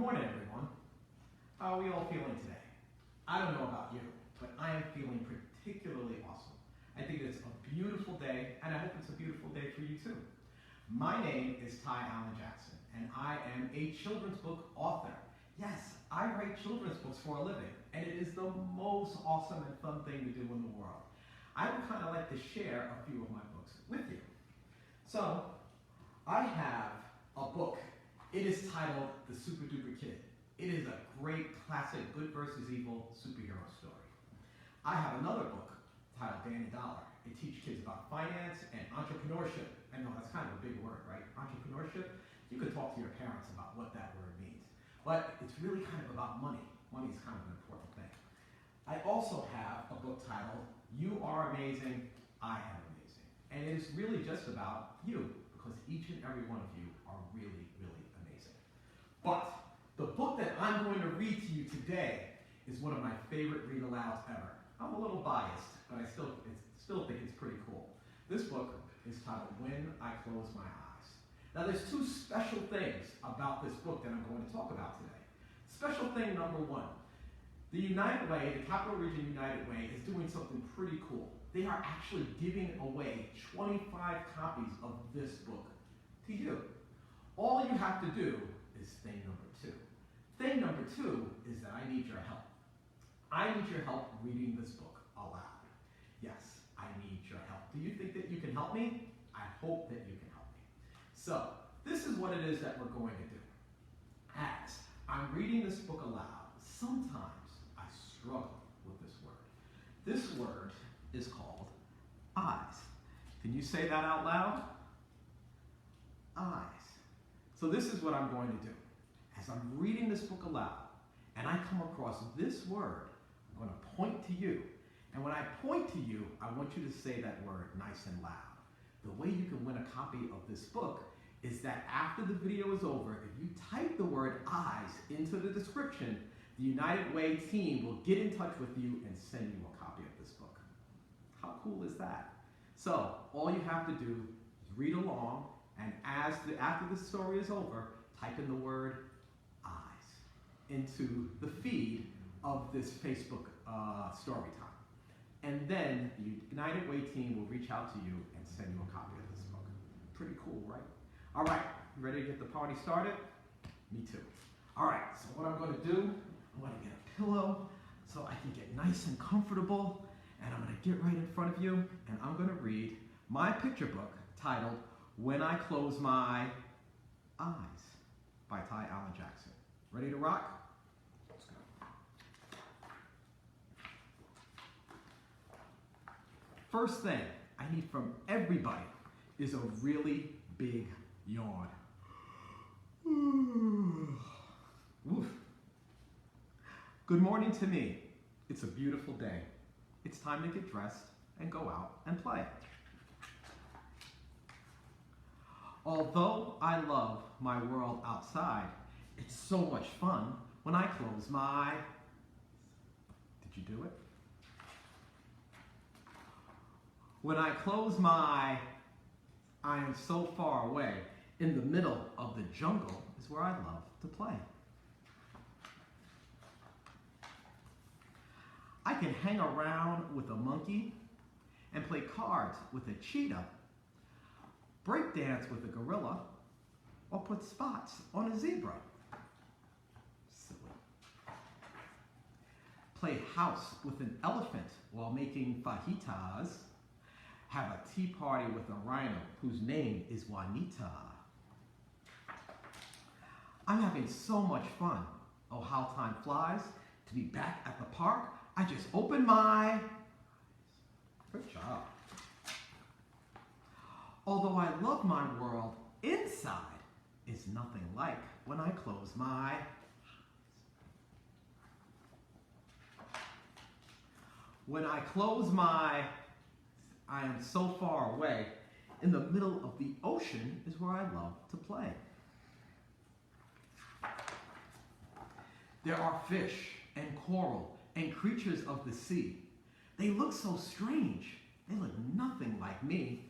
morning, everyone. How are we all feeling today? I don't know about you, but I am feeling particularly awesome. I think it's a beautiful day, and I hope it's a beautiful day for you too. My name is Allan Jackson, and I am a children's book author. Yes, I write children's books for a living, and it is the most awesome and fun thing to do in the world. I would kind of like to share a few of my books with you. So, I have a book. It is titled The Super Duper Kid. It is a great classic good versus evil superhero story. I have another book titled Danny Dollar. It teaches kids about finance and entrepreneurship. I know that's kind of a big word, right? Entrepreneurship. You could talk to your parents about what that word means. But it's really kind of about money. Money is kind of an important thing. I also have a book titled You Are Amazing, I Am Amazing. And it is really just about you, because each and every one of you are really, really amazing. But the book that I'm going to read to you today is one of my favorite read-alouds ever. I'm a little biased, but I still think it's pretty cool. This book is titled When I Close My Eyes. Now there's two special things about this book that I'm going to talk about today. Special thing number one, the United Way, the Capital Region United Way, is doing something pretty cool. They are actually giving away 25 copies of this book to you. All you have to do is thing number two. Thing number two is that I need your help. I need your help reading this book aloud. Yes, I need your help. Do you think that you can help me? I hope that you can help me. So, this is what it is that we're going to do. As I'm reading this book aloud, sometimes I struggle with this word. This word is called eyes. Can you say that out loud? Eyes. So this is what I'm going to do. As I'm reading this book aloud, and I come across this word, I'm going to point to you. And when I point to you, I want you to say that word nice and loud. The way you can win a copy of this book is that after the video is over, if you type the word eyes into the description, the United Way team will get in touch with you and send you a copy of this book. How cool is that? So, all you have to do is read along, and after the story is over, type in the word eyes into the feed of this Facebook story time. And then the United Way team will reach out to you and send you a copy of this book. Pretty cool, right? All right, you ready to get the party started? Me too. All right, so what I'm going to do, I'm going to get a pillow so I can get nice and comfortable, and I'm going to get right in front of you, and I'm going to read my picture book titled When I Close My Eyes by Allan Jackson. Ready to rock? Let's go. First thing I need from everybody is a really big yawn. Oof. Good morning to me. It's a beautiful day. It's time to get dressed and go out and play. Although I love my world outside, it's so much fun when I close my... Did you do it? When I close my... I am so far away. In the middle of the jungle is where I love to play. I can hang around with a monkey and play cards with a cheetah, break dance with a gorilla, or put spots on a zebra. Silly. Play house with an elephant while making fajitas, have a tea party with a rhino whose name is Juanita. I'm having so much fun. Oh, how time flies. To be back at the park, I just opened my... Good job. Although I love my world, inside is nothing like when I close my eyes. When I close my... I am so far away. In the middle of the ocean is where I love to play. There are fish and coral and creatures of the sea. They look so strange. They look nothing like me.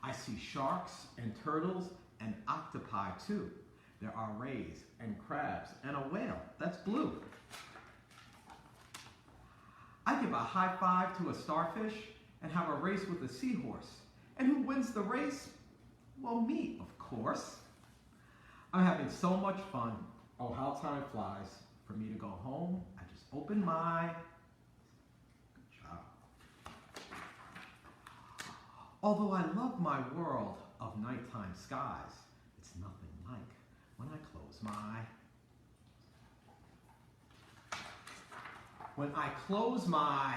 I see sharks and turtles and octopi too. There are rays and crabs and a whale that's blue. I give a high five to a starfish and have a race with a seahorse. And who wins the race? Well, me, of course. I'm having so much fun. Oh, how time flies. For me to go home, I just open my... Good job. Although I love my world of nighttime skies, it's nothing like when I close my... When I close my...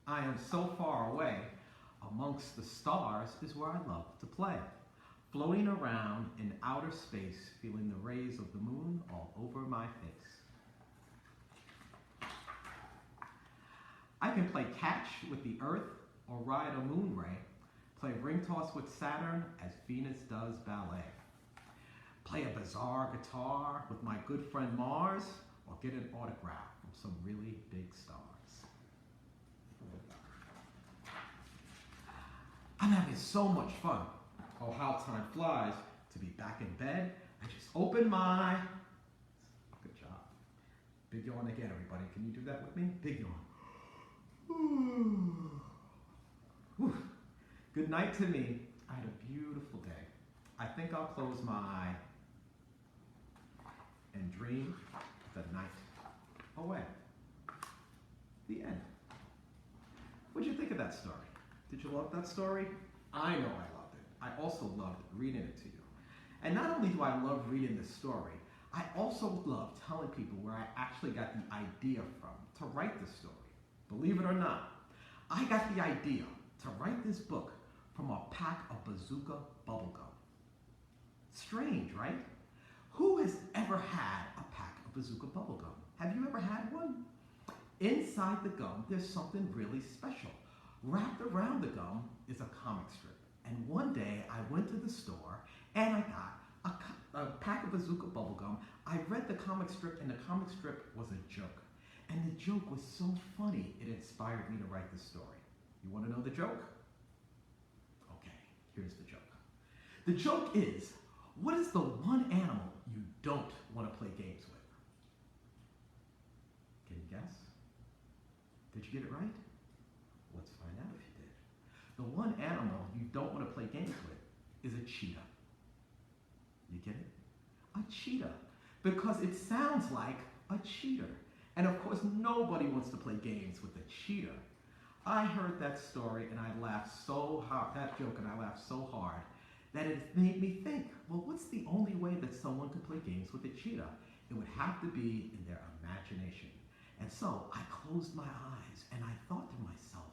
I am so far away. Amongst the stars is where I love to play. Floating around in outer space, feeling the rays of the moon all over my face. I can play catch with the earth or ride a moon ray. Play ring toss with Saturn as Venus does ballet. Play a bizarre guitar with my good friend Mars, or get an autograph from some really big stars. I'm having so much fun. Oh, how time flies to be back in bed. I just open my... Good job. Big yawn again, everybody. Can you do that with me? Big yawn. Whew. Good night to me. I had a beautiful day. I think I'll close my eye and dream the night away. The end. What'd you think of that story? Did you love that story? I know I loved it. I also loved reading it to you. And not only do I love reading this story, I also love telling people where I actually got the idea from to write this story. Believe it or not, I got the idea to write this book from a pack of bazooka bubblegum. Strange, right? Who has ever had a pack of bazooka bubblegum? Have you ever had one? Inside the gum, there's something really special. Wrapped around the gum is a comic strip. And one day I went to the store and I got a pack of bazooka bubblegum. I read the comic strip and the comic strip was a joke. And the joke was so funny, it inspired me to write this story. You want to know the joke? Okay, here's the joke. The joke is, what is the one animal you don't want to play games with? Can you guess? Did you get it right? Let's find out if you did. The one animal you don't want to play games with is a cheetah. You get it? A cheetah. Because it sounds like a cheater. And of course, nobody wants to play games with a cheetah. I heard that story and I laughed so hard, that joke, and I laughed so hard that it made me think, well, what's the only way that someone could play games with a cheetah? It would have to be in their imagination. And so I closed my eyes and I thought to myself,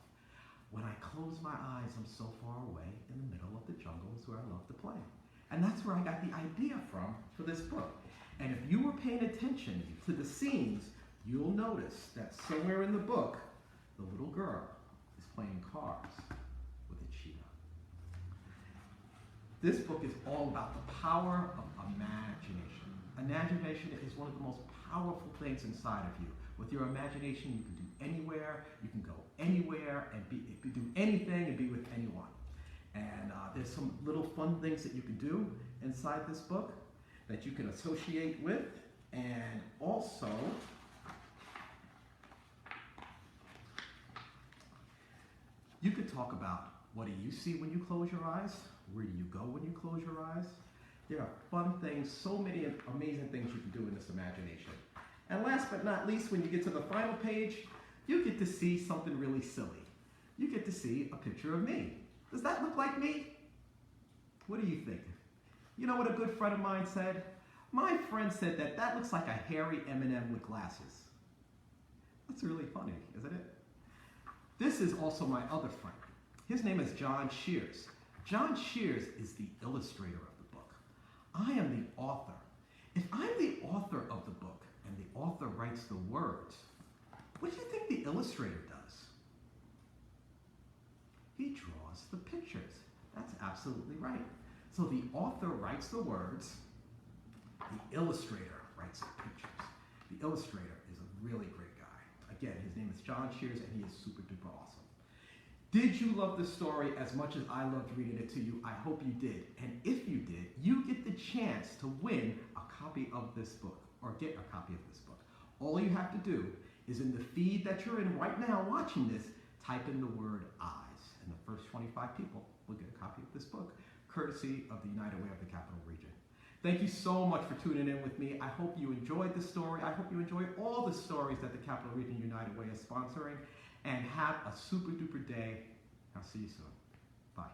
when I close my eyes, I'm so far away in the middle of the jungle is where I love to play. And that's where I got the idea from for this book. And if you were paying attention to the scenes, you'll notice that somewhere in the book, the little girl is playing cards with a cheetah. This book is all about the power of imagination. Imagination is one of the most powerful things inside of you. With your imagination, you can do anywhere, you can go anywhere, and do anything and be with anyone. And there's some little fun things that you can do inside this book that you can associate with, and also you could talk about, what do you see when you close your eyes? Where do you go when you close your eyes? There are fun things, so many amazing things you can do in this imagination. And last but not least, when you get to the final page, you get to see something really silly. You get to see a picture of me. Does that look like me? What do you think? You know what a good friend of mine said? My friend said that looks like a hairy M&M with glasses. That's really funny, isn't it? This is also my other friend. His name is John Shears. John Shears is the illustrator of the book. I am the author. If I'm the author of the book and the author writes the words, what do you think the illustrator does? He draws the pictures. That's absolutely right. So the author writes the words, the illustrator writes the pictures. The illustrator is a really great guy. Again, his name is John Shears and he is super duper awesome. Did you love this story as much as I loved reading it to you? I hope you did. And if you did, you get the chance to win a copy of this book or get a copy of this book, all you have to do is in the feed that you're in right now watching this, type in the word eyes, and the first 25 people will get a copy of this book, courtesy of the United Way of the Capital Region. Thank you so much for tuning in with me. I hope you enjoyed the story. I hope you enjoy all the stories that the Capital Region United Way is sponsoring, and have a super duper day. I'll see you soon. Bye.